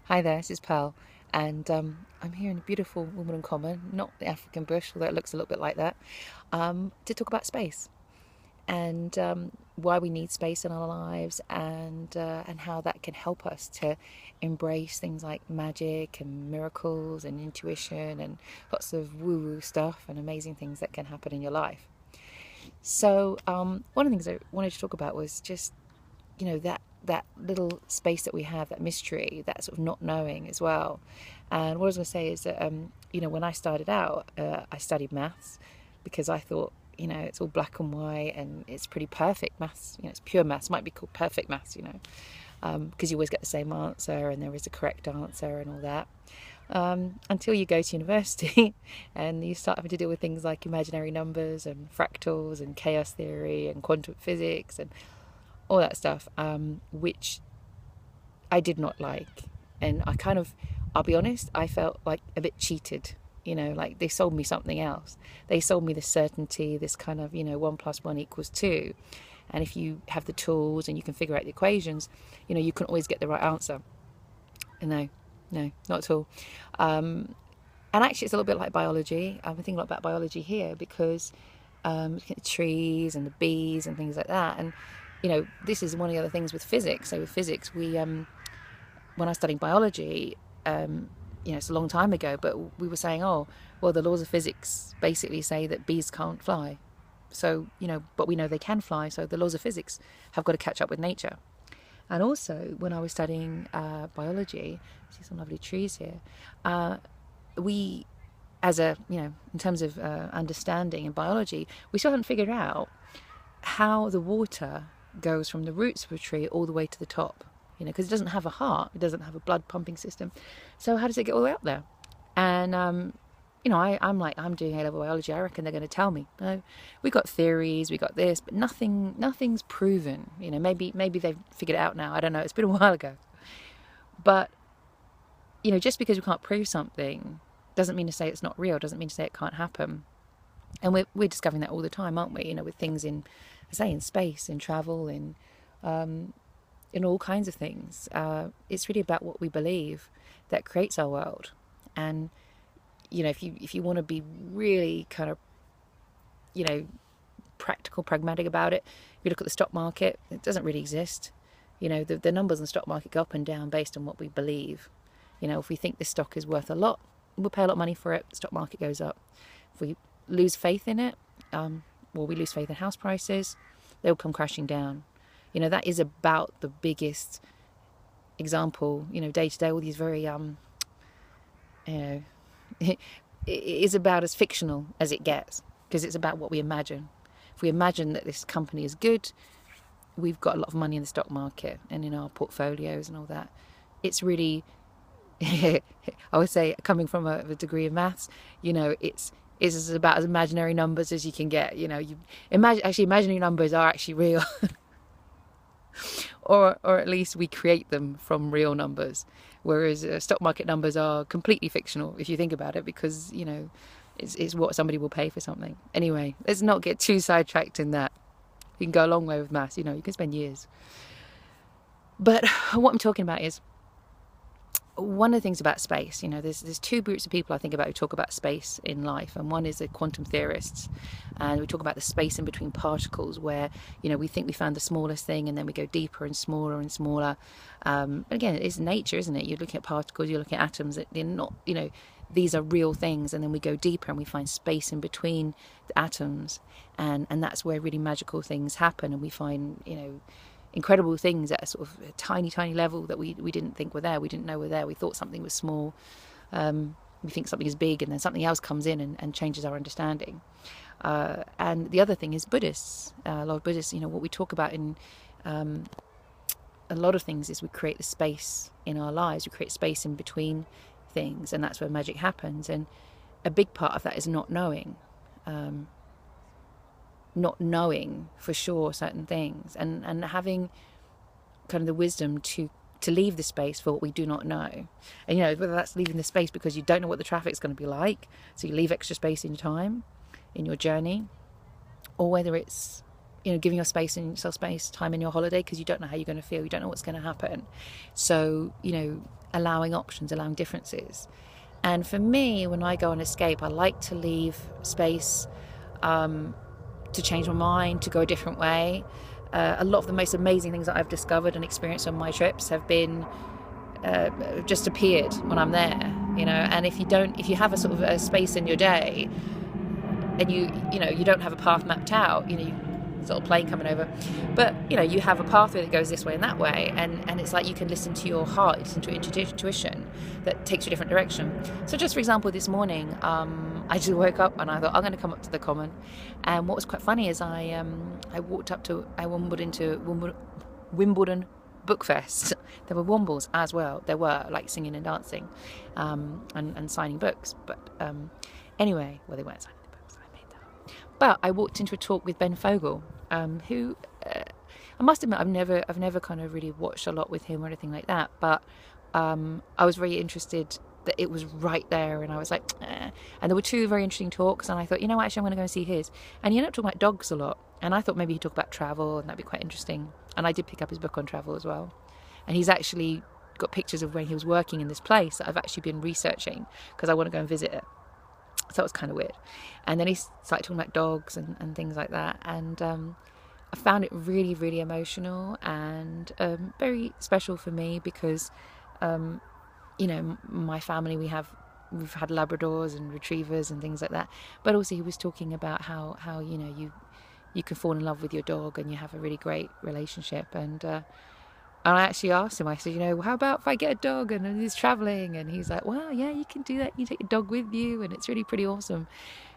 Hi there, this is Pearl, and I'm here in a beautiful Wimbledon Common, not the African bush, although it looks a little bit like that, to talk about space and why we need space in our lives, and how that can help us to embrace things like magic and miracles and intuition and lots of woo-woo stuff and amazing things that can happen in your life. So one of the things I wanted to talk about was just that little space that we have, that mystery, that sort of not knowing as well. And what I was going to say is that when I started out, I studied maths because I thought it's all black and white and it's pretty perfect maths. It's pure maths. It might be called perfect maths. Because you always get the same answer and there is a correct answer and all that. Until you go to university and you start having to deal with things like imaginary numbers and fractals and chaos theory and quantum physics and all that stuff, which I did not like. And I'll be honest, I felt like a bit cheated. Like they sold me something else. They sold me this certainty, this kind of, 1 + 1 = 2. And if you have the tools and you can figure out the equations, you can always get the right answer. And no, not at all. And actually, it's a little bit like biology. I'm thinking a lot about biology here because looking at the trees and the bees and things like that. And this is one of the other things with physics. So with physics, we, when I was studying biology, it's a long time ago, but we were saying, oh, well, the laws of physics basically say that bees can't fly. So, but we know they can fly. So the laws of physics have got to catch up with nature. And also, when I was studying biology, I see some lovely trees here. We, in terms of understanding in biology, we still haven't figured out how the water goes from the roots of a tree all the way to the top, because it doesn't have a heart, it doesn't have a blood pumping system. So how does it get all the way up there? And I'm doing A-level biology. I reckon they're going to tell me. We got theories, we got this, but nothing's proven. Maybe they've figured it out now. I don't know. It's been a while ago. But just because we can't prove something doesn't mean to say it's not real. Doesn't mean to say it can't happen. And we're discovering that all the time, aren't we? With things in space, in travel, in all kinds of things. It's really about what we believe that creates our world. And if you want to be really kind of practical, pragmatic about it, if you look at the stock market, it doesn't really exist. The numbers in the stock market go up and down based on what we believe. If we think this stock is worth a lot, we'll pay a lot of money for it. The stock market goes up. If we lose faith in it, we lose faith in house prices, they'll come crashing down. That is about the biggest example, day to day, all these very, it is about as fictional as it gets, because it's about what we imagine. If we imagine that this company is good, we've got a lot of money in the stock market and in our portfolios and all that. It's really, I would say, coming from a degree of maths, it's about as imaginary numbers as you can get. Imaginary numbers are actually real. or at least we create them from real numbers, whereas stock market numbers are completely fictional if you think about it, because it's what somebody will pay for something. Anyway, let's not get too sidetracked in that. You can go a long way with maths. You can spend years. But what I'm talking about is one of the things about space. There's two groups of people I think about who talk about space in life, and one is the quantum theorists, and we talk about the space in between particles, where we think we found the smallest thing, and then we go deeper and smaller and smaller. Again, it's nature, isn't it? You're looking at particles, you're looking at atoms. They're not, these are real things, and then we go deeper and we find space in between the atoms, and that's where really magical things happen, and we find incredible things at a sort of a tiny level that we didn't think were there. We didn't know were there. We thought something was small. We think something is big, and then something else comes in and changes our understanding. And the other thing is Buddhists. A lot of Buddhists, what we talk about in a lot of things is we create the space in our lives. We create space in between things, and that's where magic happens. And a big part of that is not knowing. Not knowing for sure certain things, and having kind of the wisdom to leave the space for what we do not know. And whether that's leaving the space because you don't know what the traffic's going to be like, so you leave extra space in your time, in your journey, or whether it's giving yourself space time in your holiday because you don't know how you're going to feel, you don't know what's going to happen. So allowing options, allowing differences. And for me, when I go on escape, I like to leave space to change my mind, to go a different way. A lot of the most amazing things that I've discovered and experienced on my trips have been just appeared when I'm there, and if you have a sort of a space in your day and you don't have a path mapped out, you sort of plane coming over, but you have a pathway that goes this way and that way, and it's like you can listen to your heart, listen to intuition that takes you a different direction. So just for example, this morning I just woke up and I thought I'm going to come up to the common, and what was quite funny is I walked up to Wimbledon Book Fest. There were Wombles as well. There were like singing and dancing and signing books, but anyway, well, they weren't signing the books, I made that up. But I walked into a talk with Fogle, who I must admit I've never kind of really watched a lot with him or anything like that, but I was very interested that it was right there, and I was like, eh. And there were two very interesting talks, and I thought, actually I'm going to go and see his. And he ended up talking about dogs a lot, and I thought maybe he'd talk about travel, and that'd be quite interesting. And I did pick up his book on travel as well, and he's actually got pictures of when he was working in this place that I've actually been researching because I want to go and visit it. So that was kind of weird. And then he started talking about dogs and things like that, and I found it really, really emotional and very special for me because my family, we've had Labradors and Retrievers and things like that, but also he was talking about how you can fall in love with your dog and you have a really great relationship, and I actually asked him, I said, how about if I get a dog and he's traveling? And he's like, well, yeah, you can do that, you take your dog with you, and it's really pretty awesome.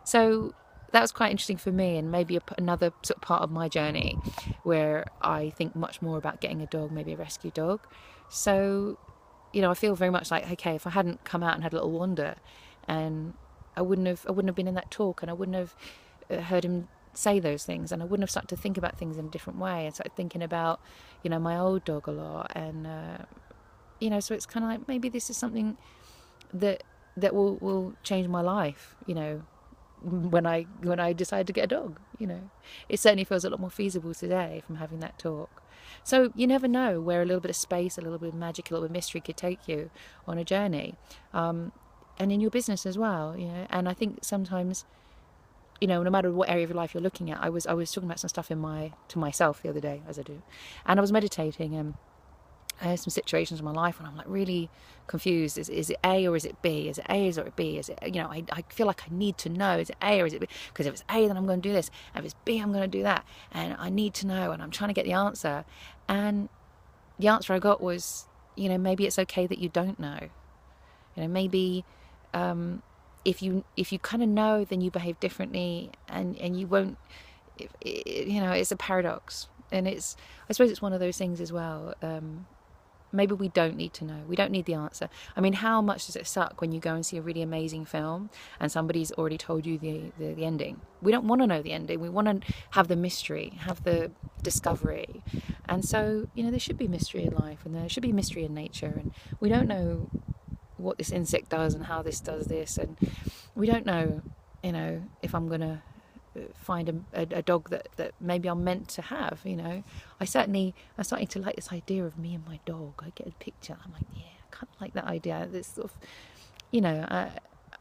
So that was quite interesting for me, and maybe another sort of part of my journey where I think much more about getting a dog, maybe a rescue dog. So I feel very much like, okay, if I hadn't come out and had a little wander, and I wouldn't have been in that talk, and I wouldn't have heard him say those things, and I wouldn't have started to think about things in a different way, and started thinking about my old dog a lot, and so it's kind of like maybe this is something that will change my life, when I decide to get a dog. It certainly feels a lot more feasible today from having that talk. So you never know where a little bit of space, a little bit of magic, a little bit of mystery could take you on a journey, and in your business as well. And I think sometimes, no matter what area of your life you're looking at, I was talking about some stuff to myself the other day, as I do, and I was meditating, and I had some situations in my life when I'm like really confused. Is it A or is it B? Is it A or is it B? Is it, I feel like I need to know, is it A or is it B? Because if it's A, then I'm going to do this. And if it's B, I'm going to do that. And I need to know, and I'm trying to get the answer. And the answer I got was, maybe it's okay that you don't know. Maybe if you kind of know, then you behave differently, and you won't, it's a paradox. And I suppose it's one of those things as well. Maybe we don't need to know. We don't need the answer. I mean, how much does it suck when you go and see a really amazing film and somebody's already told you the ending? We don't want to know the ending. We want to have the mystery, have the discovery. And so, there should be mystery in life, and there should be mystery in nature. And we don't know what this insect does and how this does this. And we don't know, if I'm going to find a dog that maybe I'm meant to have. I'm starting to like this idea of me and my dog. I get a picture, I'm like, yeah, I kind of like that idea. This sort of,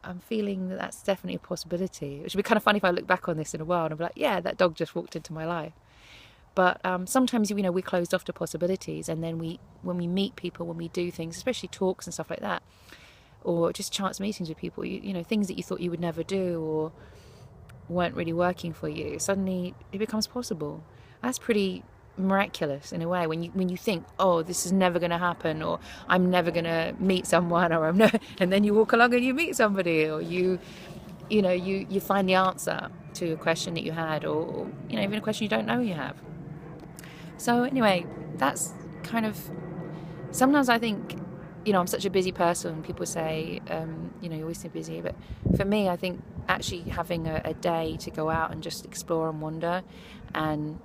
I'm feeling that that's definitely a possibility. Which would be kind of funny if I look back on this in a while and I'll be like, yeah, that dog just walked into my life. But sometimes, we're closed off to possibilities, and then when we meet people, when we do things, especially talks and stuff like that, or just chance meetings with people, things that you thought you would never do or weren't really working for you, suddenly it becomes possible. That's pretty miraculous in a way, when you think, oh, this is never going to happen, or I'm never going to meet someone, or and then you walk along and you meet somebody, or you find the answer to a question that you had, or even a question you don't know you have. So anyway, that's kind of, sometimes I think, I'm such a busy person. People say, you always seem busy. But for me, I think actually having a day to go out and just explore and wander and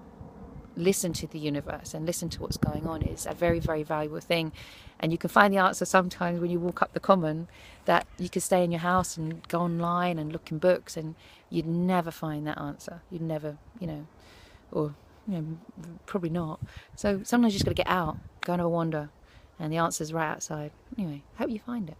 listen to the universe and listen to what's going on is a very, very valuable thing. And you can find the answer sometimes when you walk up the common, that you could stay in your house and go online and look in books, and you'd never find that answer. You'd never, or probably not. So sometimes you just got to get out, go and have a wander, And the answer's right outside. Anyway, hope you find it.